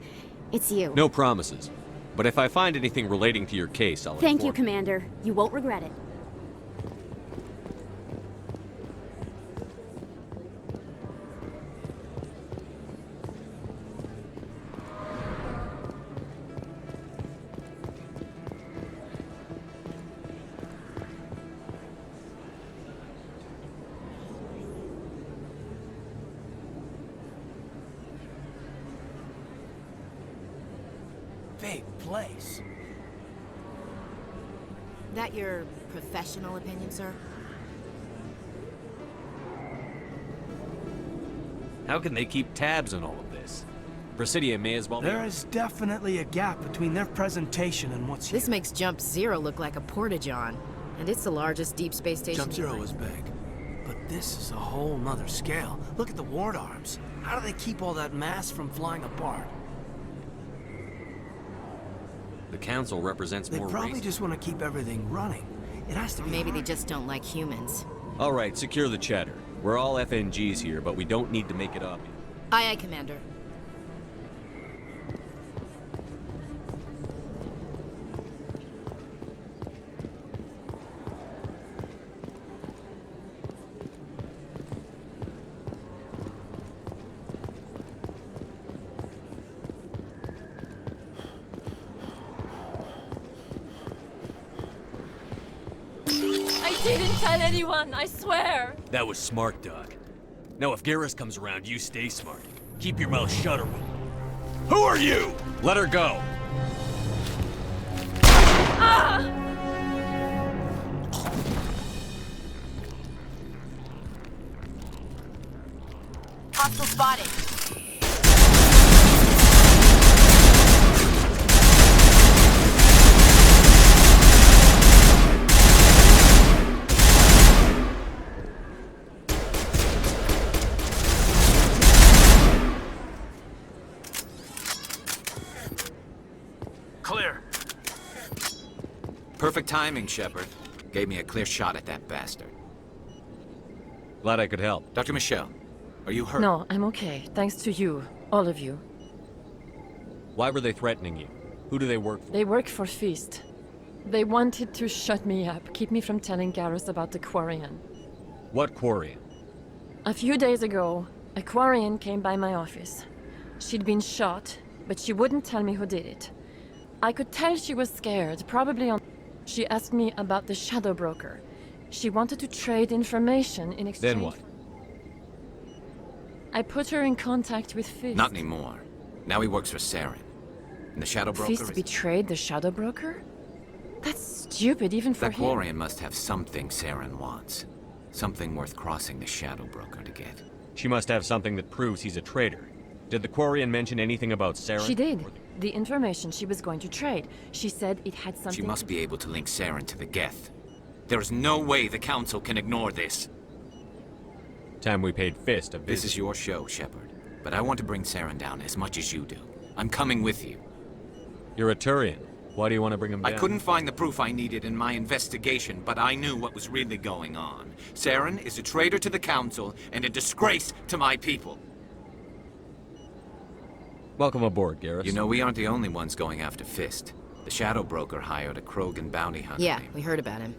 T: it's you.
C: No promises. But if I find anything relating to your case, I'll
T: Thank you,
C: inform
T: Commander. You won't regret it.
E: Big place.
B: That your professional opinion, sir?
C: How can they keep tabs on all of this? Presidia may as well...
E: There is definitely a gap between their presentation and what's here.
B: This makes Jump Zero look like a porta-john. And it's the largest deep space station.
E: Jump Zero was big. But this is a whole nother scale. Look at the ward arms. How do they keep all that mass from flying apart?
C: The Council represents
E: They
C: more
E: probably
C: races.
E: just want to keep everything running. It has to be
B: Maybe they
E: hard.
B: just don't like humans.
C: All right, secure the chatter. We're all FNGs here, but we don't need to make it obvious.
B: Aye, aye, Commander.
L: I didn't tell anyone, I swear!
C: That was smart, Doc. Now if Garrus comes around, you stay smart. Keep your mouth shut, Erwin. Who are you? Let her go.
L: Ah!
H: Hostile spotted.
K: Clear. Perfect timing, Shepard. Gave me a clear shot at that bastard.
C: Glad I could help.
K: Dr. Michelle, are you hurt?
L: No, I'm okay. Thanks to you. All of you.
C: Why were they threatening you? Who do they work for?
L: They work for Feast. They wanted to shut me up, keep me from telling Garrus about the Quarian.
C: What Quarian?
L: A few days ago, a Quarian came by my office. She'd been shot, but she wouldn't tell me who did it. I could tell she was scared, probably on... She asked me about the Shadow Broker. She wanted to trade information in exchange...
C: Then what?
L: I put her in contact with Feast.
K: Not anymore. Now he works for Saren. And the Shadow Broker
L: Feast
K: is...
L: betrayed the Shadow Broker? That's stupid, even for
K: That
L: him.
K: Quarian must have something Saren wants. Something worth crossing the Shadow Broker to get.
C: She must have something that proves he's a traitor. Did the Quarian mention anything about Saren?
L: She did. The information she was going to trade. She said it had something
K: She must be able to link Saren to the Geth. There is no way the Council can ignore this.
C: Time we paid Fist a visit.
K: This is your show, Shepard. But I want to bring Saren down as much as you do. I'm coming with you.
C: You're a Turian. Why do you want to bring him down?
K: I couldn't find the proof I needed in my investigation, but I knew what was really going on. Saren is a traitor to the Council and a disgrace to my people.
C: Welcome aboard, Garrus.
K: You know, we aren't the only ones going after Fist. The Shadow Broker hired a Krogan bounty hunter.
B: Yeah, we heard about him.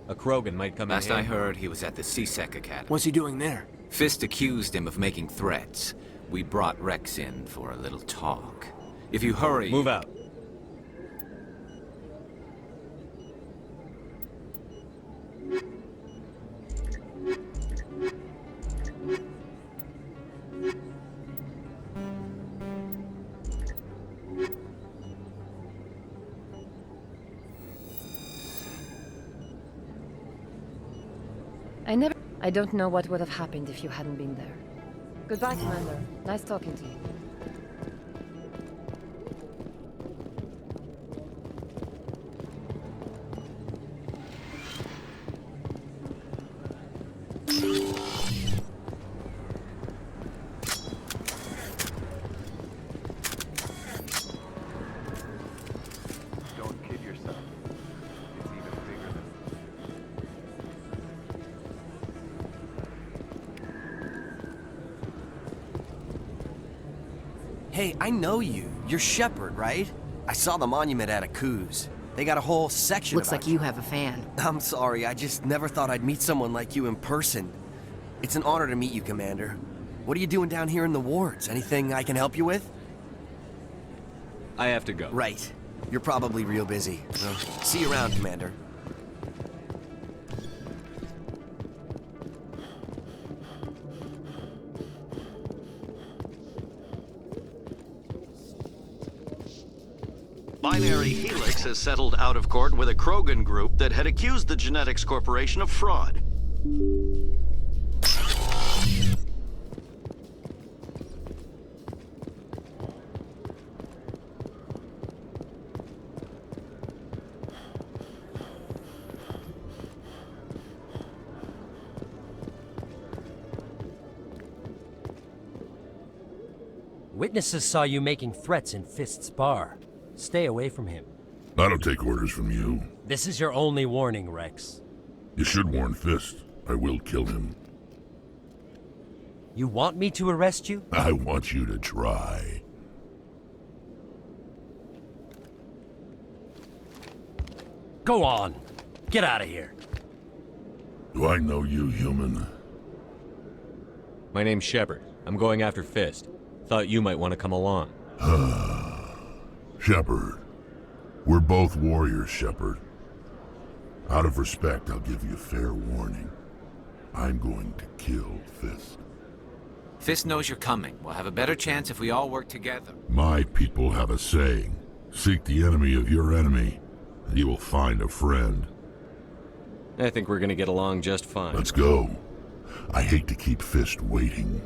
C: A Krogan might come in.
K: Last I heard, he was at the C-Sec Academy.
E: What's he doing there?
K: Fist accused him of making threats. We brought Rex in for a little talk. If you hurry...
C: Move out.
L: I don't know what would have happened if you hadn't been there. Goodbye, Commander. Nice talking to you.
F: Don't kid yourself. It's even bigger than...
Q: Hey, I know you. You're Shepard, right? I saw the monument at Akuz. They got a whole section
B: Looks
Q: about
B: like you have a fan.
Q: I'm sorry, I just never thought I'd meet someone like you in person. It's an honor to meet you, Commander. What are you doing down here in the wards? Anything I can help you with?
C: I have to go.
Q: Right. You're probably real busy. Well, see you around, Commander.
O: Binary Helix has settled out of court with a Krogan group that had accused the Genetics Corporation of fraud.
S: Witnesses saw you making threats in Fist's bar. Stay away from him.
V: I don't take orders from you.
S: This is your only warning, Rex.
V: You should warn Fist. I will kill him.
S: You want me to arrest you?
V: I want you to try.
S: Go on. Get out of here.
V: Do I know you, human?
C: My name's Shepard. I'm going after Fist. Thought you might want to come along.
V: Shepard. We're both warriors, Shepard. Out of respect, I'll give you fair warning. I'm going to kill Fist.
K: Fist knows you're coming. We'll have a better chance if we all work together.
V: My people have a saying. Seek the enemy of your enemy, and you will find a friend.
C: I think we're gonna get along just fine.
V: Let's go. I hate to keep Fist waiting.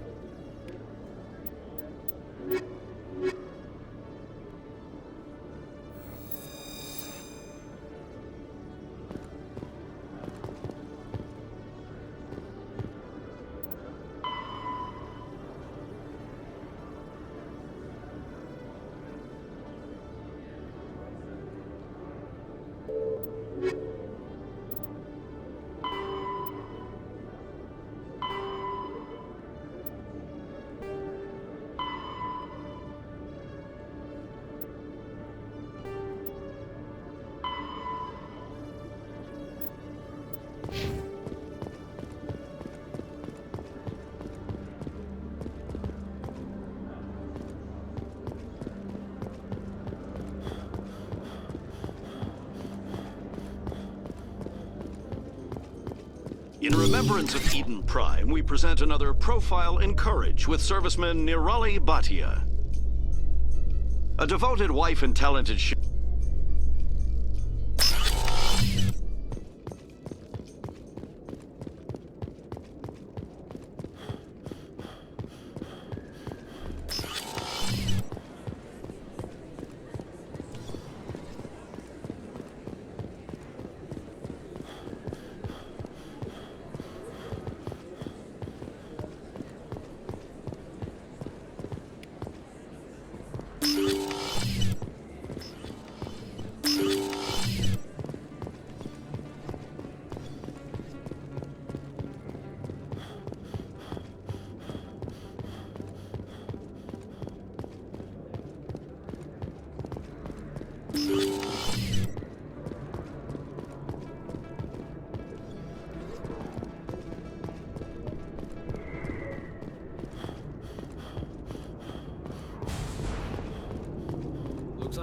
O: In remembrance of Eden Prime, we present another Profile in Courage with serviceman Nirali Bhatia. A devoted wife and talented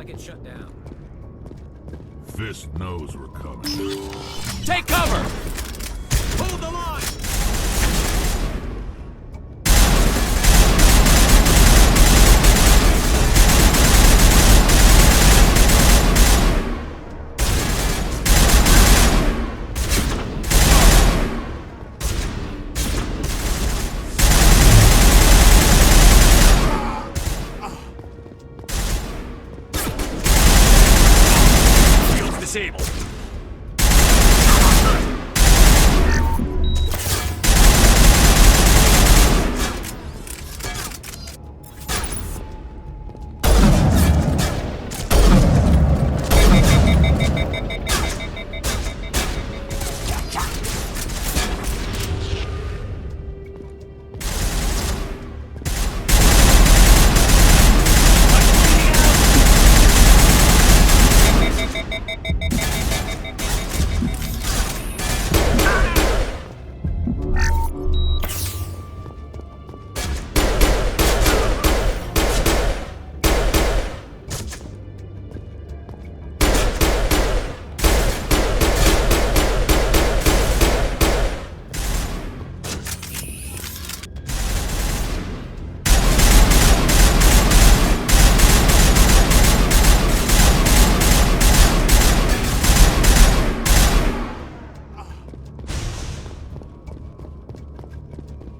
N: like it's shut down.
V: Fist knows we're coming.
C: Take cover!
N: Hold the line!
C: Disabled.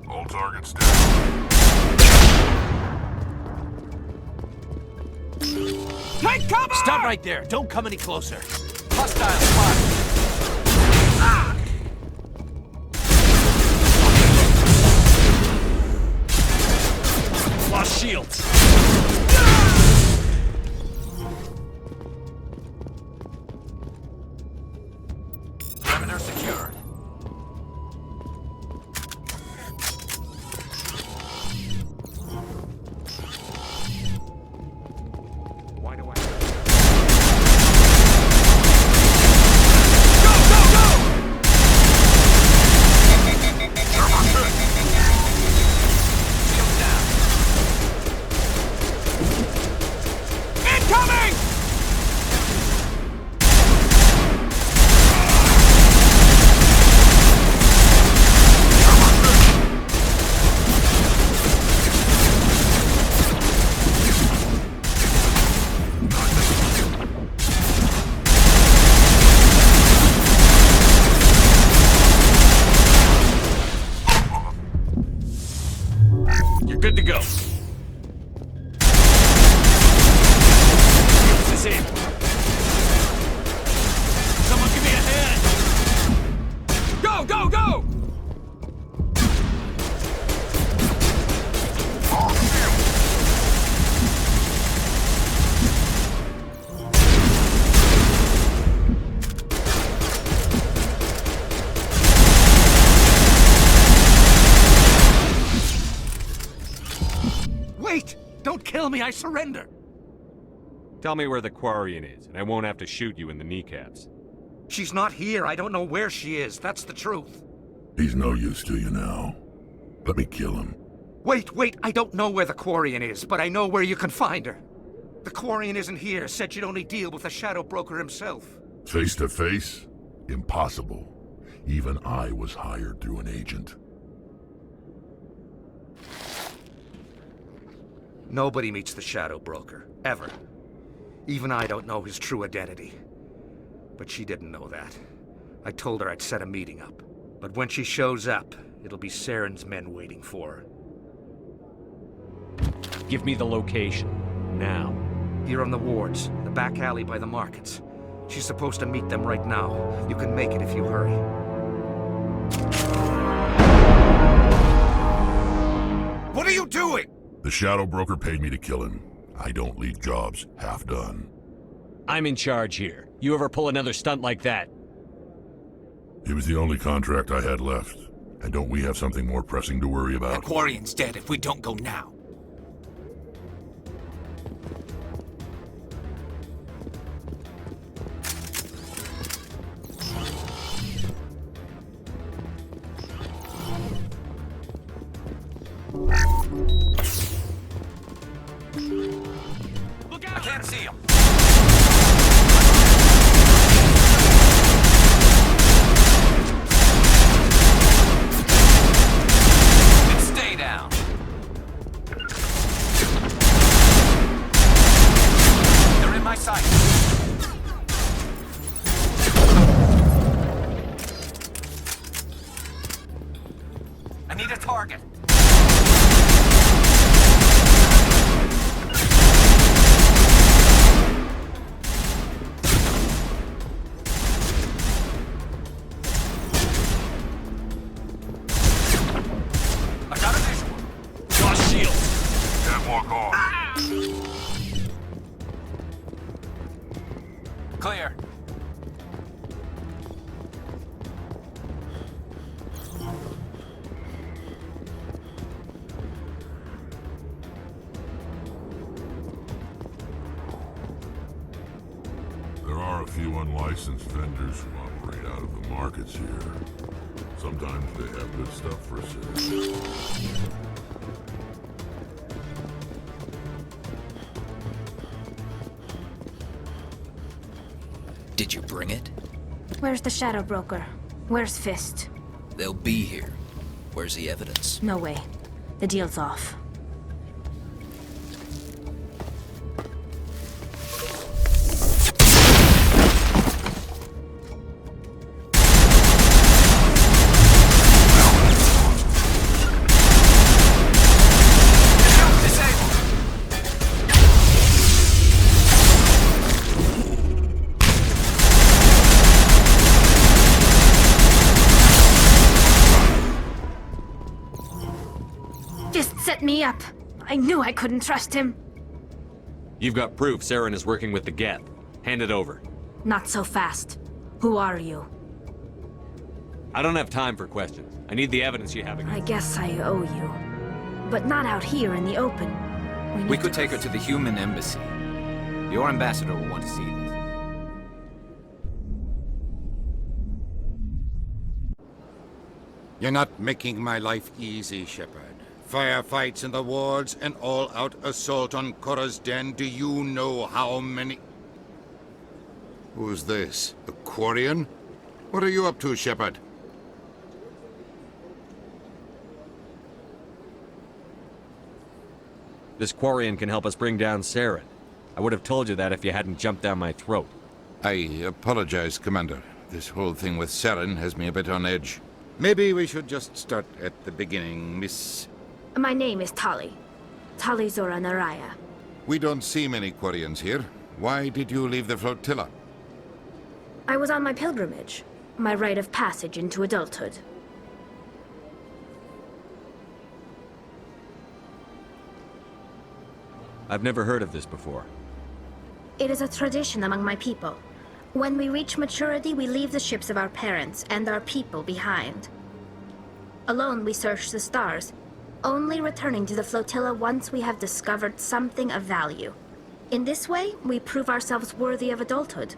V: All targets down.
K: Take cover!
E: Stop right there. Don't come any closer. Hostile spotted.
C: Lost shields.
K: Perimeter secured.
F: Why do I...
K: Incoming!
C: You're good to go. Disabled. Someone give me a hand.
K: Go, go, go! Wait! Don't kill me, I surrender!
C: Tell me where the Quarian is, and I won't have to shoot you in the kneecaps.
K: She's not here. I don't know where she is. That's the truth.
V: He's no use to you now. Let me kill him.
K: Wait, I don't know where the Quarian is, but I know where you can find her. The Quarian isn't here. Said you'd only deal with the Shadow Broker himself.
V: Face to face? Impossible. Even I was hired through an agent.
K: Nobody meets the Shadow Broker. Ever. Even I don't know his true identity. But she didn't know that. I told her I'd set a meeting up. But when she shows up, it'll be Saren's men waiting for her.
C: Give me the location. Now.
K: Here on the wards, the back alley by the markets. She's supposed to meet them right now. You can make it if you hurry. What are you doing?
V: The Shadow Broker paid me to kill him. I don't leave jobs half done.
C: I'm in charge here. You ever pull another stunt like that?
V: It was the only contract I had left. And don't we have something more pressing to worry about?
K: The Quarian's dead if we don't go now.
N: Look out! I can't see him. Clear.
V: There are a few unlicensed vendors who operate out of the markets here. Sometimes they have good stuff for sale.
N: Did you bring it?
H: Where's the Shadow Broker? Where's Fist?
N: They'll be here. Where's the evidence?
H: No way. The deal's off. Set me up. I knew I couldn't trust him.
C: You've got proof Saren is working with the Geth. Hand it over.
H: Not so fast. Who are you?
C: I don't have time for questions. I need the evidence you have against
H: I guess I owe you. But not out here in the open.
N: We could take her to the human embassy. Your ambassador will want to see this.
A: You're not making my life easy, Shepard. Firefights in the wards, an all-out assault on Korra's den. Do you know how many... Who's this? A Quarian? What are you up to, Shepard?
C: This Quarian can help us bring down Saren. I would have told you that if you hadn't jumped down my throat.
A: I apologize, Commander. This whole thing with Saren has me a bit on edge. Maybe we should just start at the beginning, Miss...
H: My name is Tali. Tali Zora Naraya.
A: We don't see many Quarians here. Why did you leave the flotilla?
H: I was on my pilgrimage. My rite of passage into adulthood.
C: I've never heard of this before.
H: It is a tradition among my people. When we reach maturity, we leave the ships of our parents and our people behind. Alone, we search the stars, only returning to the flotilla once we have discovered something of value. In this way, we prove ourselves worthy of adulthood.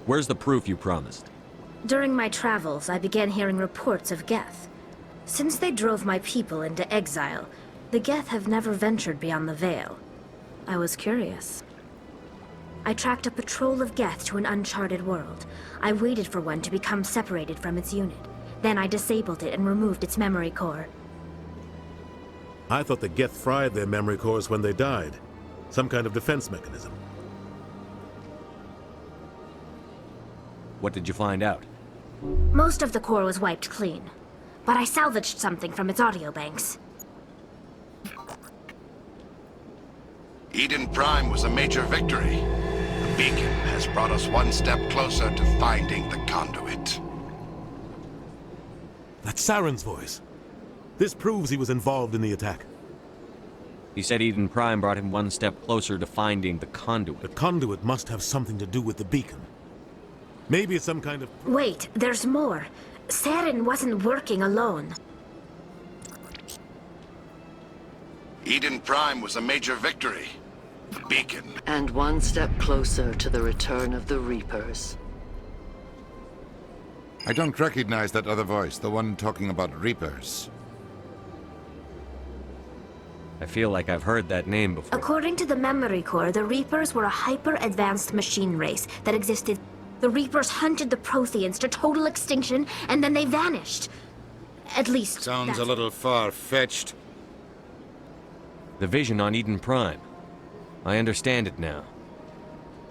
C: Where's the proof you promised?
H: During my travels, I began hearing reports of Geth. Since they drove my people into exile, the Geth have never ventured beyond the Veil. I was curious. I tracked a patrol of Geth to an uncharted world. I waited for one to become separated from its unit. Then I disabled it and removed its memory core.
G: I thought the Geth fried their memory cores when they died. Some kind of defense mechanism.
C: What did you find out?
H: Most of the core was wiped clean, but I salvaged something from its audio banks.
V: Eden Prime was a major victory. The beacon has brought us one step closer to finding the conduit.
G: That's Saren's voice. This proves he was involved in the attack.
C: He said Eden Prime brought him one step closer to finding the conduit.
G: The conduit must have something to do with the beacon. Maybe it's some kind of...
H: Wait, there's more. Saren wasn't working alone.
V: Eden Prime was a major victory. The beacon.
I: And one step closer to the return of the Reapers.
A: I don't recognize that other voice, the one talking about Reapers.
C: I feel like I've heard that name before.
H: According to the memory core, the Reapers were a hyper-advanced machine race that existed. The Reapers hunted the Protheans to total extinction, and then they vanished. At least...
A: Sounds a little far-fetched.
C: The vision on Eden Prime. I understand it now.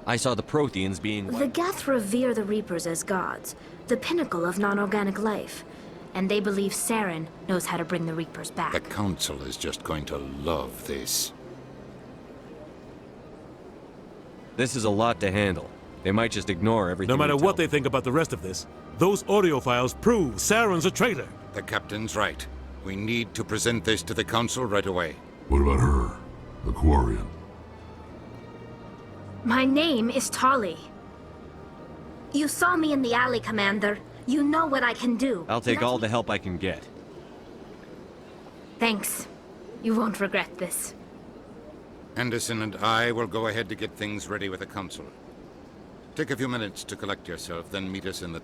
C: I saw the Protheans being...
H: The Geth revere the Reapers as gods, the pinnacle of non-organic life. And they believe Saren knows how to bring the Reapers back.
A: The Council is just going to love this.
C: This is a lot to handle. They might just ignore everything.
G: No matter what they think about the rest of this, those audio files prove Saren's a traitor.
A: The Captain's right. We need to present this to the Council right away.
V: What about her?
M: Aquarian.
H: My name is Tali. You saw me in the alley, Commander. You know what I can do.
C: I'll take all the help I can get.
H: Thanks. You won't regret this.
A: Anderson and I will go ahead to get things ready with the Council. Take a few minutes to collect yourself, then meet us in the